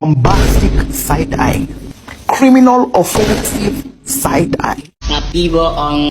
bombastic side-eye, criminal offensive side-eye. Napi bohong.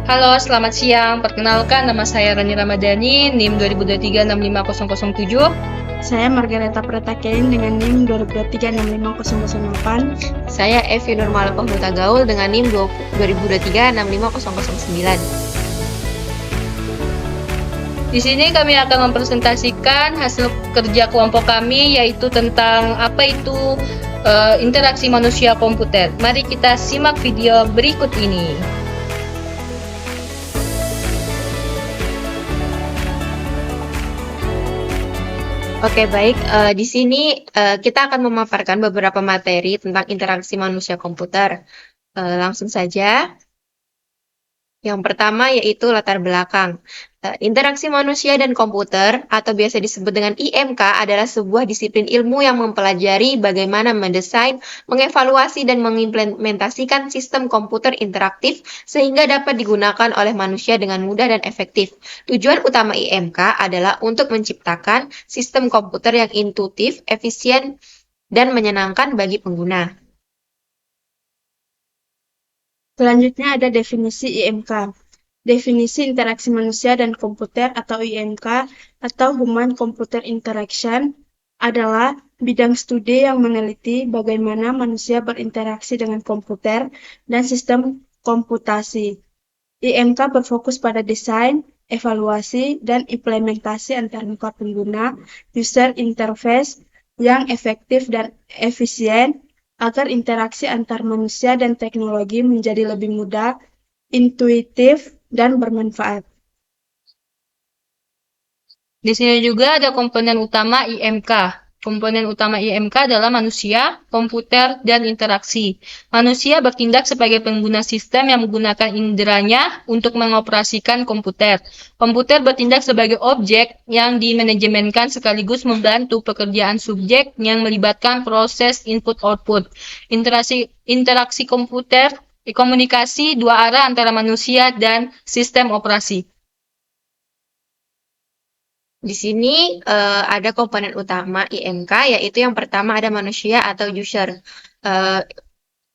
Halo, selamat siang. Perkenalkan, nama saya Rani Ramadhani, NIM 2023-65007. Saya Margareta Pratakein dengan NIM 2023-65008. Saya Evi Nurmala Pahmuta Gaul dengan NIM 2023-65009. Di sini kami akan mempresentasikan hasil kerja kelompok kami, yaitu tentang apa itu interaksi manusia komputer. Mari kita simak video berikut ini. Oke, baik. Di sini kita akan memaparkan beberapa materi tentang interaksi manusia komputer. Langsung saja. Yang pertama yaitu latar belakang. Interaksi manusia dan komputer, atau biasa disebut dengan IMK, adalah sebuah disiplin ilmu yang mempelajari bagaimana mendesain, mengevaluasi, dan mengimplementasikan sistem komputer interaktif sehingga dapat digunakan oleh manusia dengan mudah dan efektif. Tujuan utama IMK adalah untuk menciptakan sistem komputer yang intuitif, efisien, dan menyenangkan bagi pengguna. Selanjutnya ada definisi IMK. Definisi interaksi manusia dan komputer atau IMK atau Human Computer Interaction adalah bidang studi yang meneliti bagaimana manusia berinteraksi dengan komputer dan sistem komputasi. IMK berfokus pada desain, evaluasi, dan implementasi antarmuka pengguna user interface yang efektif dan efisien agar interaksi antar manusia dan teknologi menjadi lebih mudah, intuitif, dan bermanfaat. Di sini juga ada komponen utama IMK. Komponen utama IMK adalah manusia, komputer, dan interaksi. Manusia bertindak sebagai pengguna sistem yang menggunakan inderanya untuk mengoperasikan komputer. Komputer bertindak sebagai objek yang dimanajemenkan sekaligus membantu pekerjaan subjek yang melibatkan proses input-output. Interaksi komputer, komunikasi dua arah antara manusia dan sistem operasi. Di sini ada komponen utama IMK, yaitu yang pertama ada manusia atau user.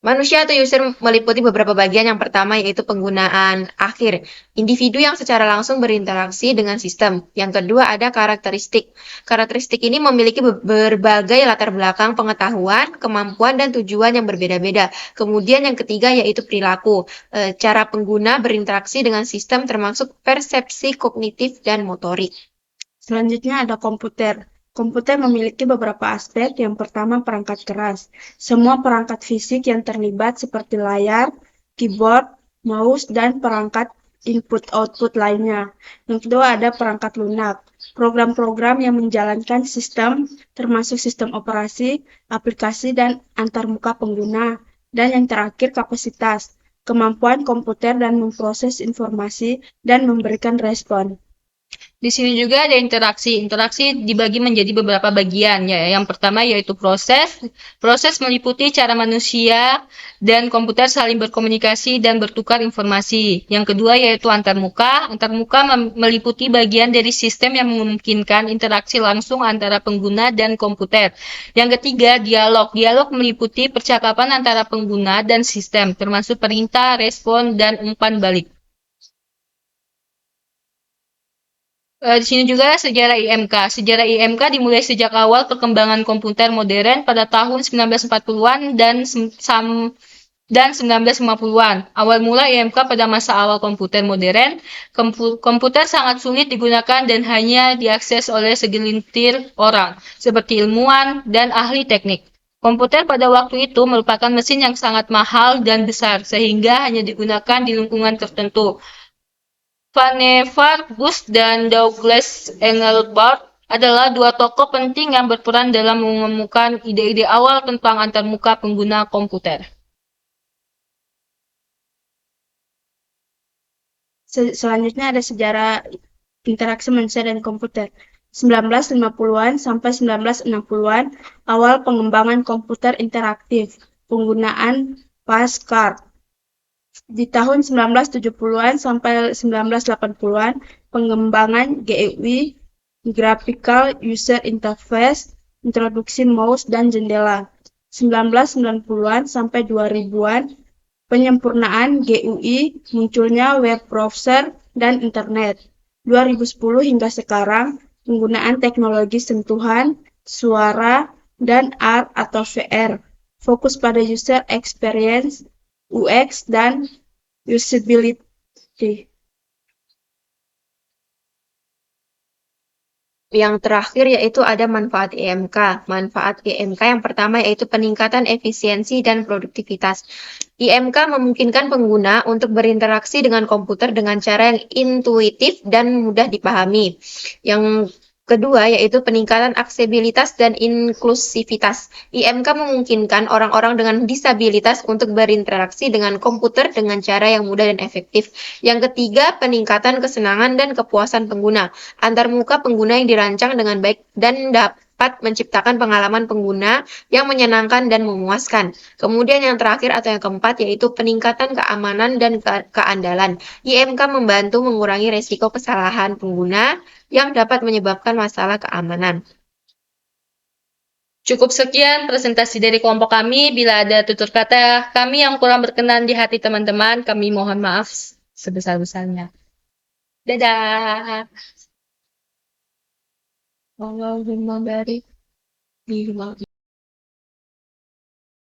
Manusia atau user meliputi beberapa bagian. Yang pertama yaitu penggunaan akhir, individu yang secara langsung berinteraksi dengan sistem. Yang kedua ada karakteristik. Karakteristik ini memiliki berbagai latar belakang pengetahuan, kemampuan, dan tujuan yang berbeda-beda. Kemudian yang ketiga yaitu perilaku. Cara pengguna berinteraksi dengan sistem termasuk persepsi, kognitif, dan motorik. Selanjutnya ada komputer. Komputer memiliki beberapa aspek. Yang pertama perangkat keras. Semua perangkat fisik yang terlibat seperti layar, keyboard, mouse, dan perangkat input-output lainnya. Yang kedua ada perangkat lunak. Program-program yang menjalankan sistem, termasuk sistem operasi, aplikasi, dan antarmuka pengguna. Dan yang terakhir kapasitas. Kemampuan komputer dan memproses informasi dan memberikan respon. Di sini juga ada interaksi. Interaksi dibagi menjadi beberapa bagian. Ya. Yang pertama yaitu proses. Proses meliputi cara manusia dan komputer saling berkomunikasi dan bertukar informasi. Yang kedua yaitu antarmuka. Antarmuka meliputi bagian dari sistem yang memungkinkan interaksi langsung antara pengguna dan komputer. Yang ketiga dialog. Dialog meliputi percakapan antara pengguna dan sistem, termasuk perintah, respon, dan umpan balik. Di sini juga sejarah IMK. Sejarah IMK dimulai sejak awal perkembangan komputer modern pada tahun 1940-an dan 1950-an. Awal mula IMK pada masa awal komputer modern, komputer sangat sulit digunakan dan hanya diakses oleh segelintir orang, seperti ilmuwan dan ahli teknik. Komputer pada waktu itu merupakan mesin yang sangat mahal dan besar, sehingga hanya digunakan di lingkungan tertentu. Vannevar Bush dan Douglas Engelbart adalah dua tokoh penting yang berperan dalam menemukan ide-ide awal tentang antarmuka pengguna komputer. Selanjutnya ada sejarah interaksi manusia dan komputer. 1950-an sampai 1960-an, awal pengembangan komputer interaktif, penggunaan PASCARD. Di tahun 1970-an sampai 1980-an, pengembangan GUI, Graphical User Interface, introduksi mouse dan jendela. 1990-an sampai 2000-an, penyempurnaan GUI, munculnya web browser dan internet. 2010 hingga sekarang, penggunaan teknologi sentuhan, suara, dan AR atau VR. Fokus pada user experience, UX, dan usability. Yang terakhir yaitu ada manfaat IMK. Manfaat IMK yang pertama yaitu peningkatan efisiensi dan produktivitas. IMK memungkinkan pengguna untuk berinteraksi dengan komputer dengan cara yang intuitif dan mudah dipahami. Yang kedua yaitu peningkatan aksesibilitas dan inklusivitas. IMK memungkinkan orang-orang dengan disabilitas untuk berinteraksi dengan komputer dengan cara yang mudah dan efektif. Yang ketiga, peningkatan kesenangan dan kepuasan pengguna. Antarmuka pengguna yang dirancang dengan baik dan dapat menciptakan pengalaman pengguna yang menyenangkan dan memuaskan. Kemudian yang terakhir atau yang keempat yaitu peningkatan keamanan dan keandalan. IMK membantu mengurangi risiko kesalahan pengguna yang dapat menyebabkan masalah keamanan. Cukup sekian presentasi dari kelompok kami. Bila ada tutur kata kami yang kurang berkenan di hati teman-teman, kami mohon maaf sebesar-besarnya. Dadah. Allahumma barik.